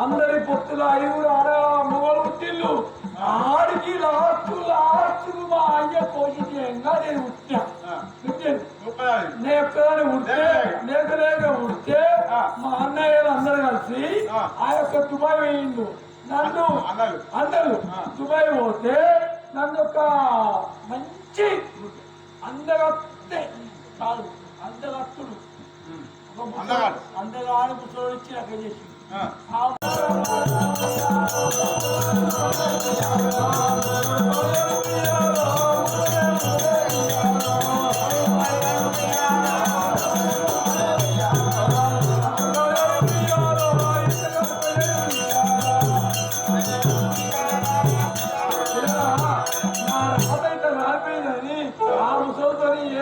అందరి పొత్తులు ఐదుగురు ఆడ మొగలు పుట్టిల్లు ఆడికి లాస్ట్ మా అయ్య పోషించంగా నేను ఉట్టా నేను ఎక్కడని ఉడితే లేక ఉడితే మా అన్నయ్యలు అందరు కలిసి ఆ యొక్క దుబాయ్ వేయిండు నన్ను అందరు దుబాయ్ పోతే నన్ను ఒక మంచి అందగత్తే కాదు అందగత్తుడు అందగాడు ముసలోడిచ్చి అక్కడ చేసి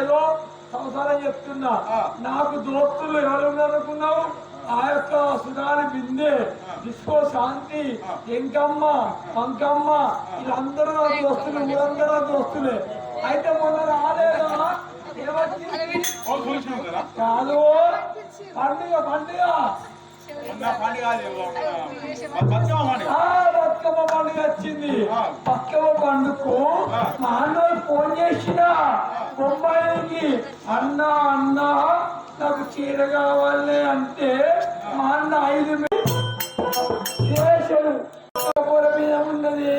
ఏదో సంసారం చెప్తున్నా నాకు దోస్తులు ఎవరు ఉన్నారనుకున్నావు ఆ యొక్క సుధాని బిందె డిస్కో శాంతి ఎంకమ్మ పంకమ్మ వీళ్ళందరూ నా దోస్తులు వీళ్ళందరూ నా దోస్తులే అయితే మొన్న రాలేదా కాదు పండుగ బతుకమ్మ పండుగ వచ్చింది బతుకమ్మ పండుగకు మా అన్నయ్య ఫోన్ చేసిన బొమ్మాయికి అన్న నాకు చీర కావాలి అంటే మా అన్న 5 వేషాలు మీద ఉన్నది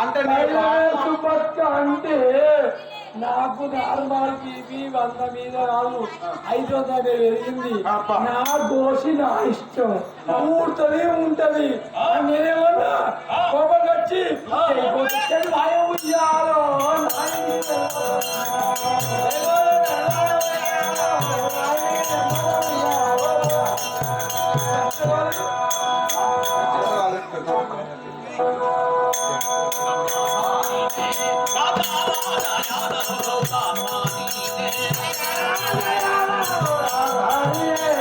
అంటే అంటే నాకు నార్మల్ బీపీ 100 మీద రాదు 500 పెరిగింది నా దోషి నా ఇష్టం ఊడుతుంది ఉంటది నేనేమన్నా కోపం వచ్చి వాయు ఉయ్యాలో Yeah.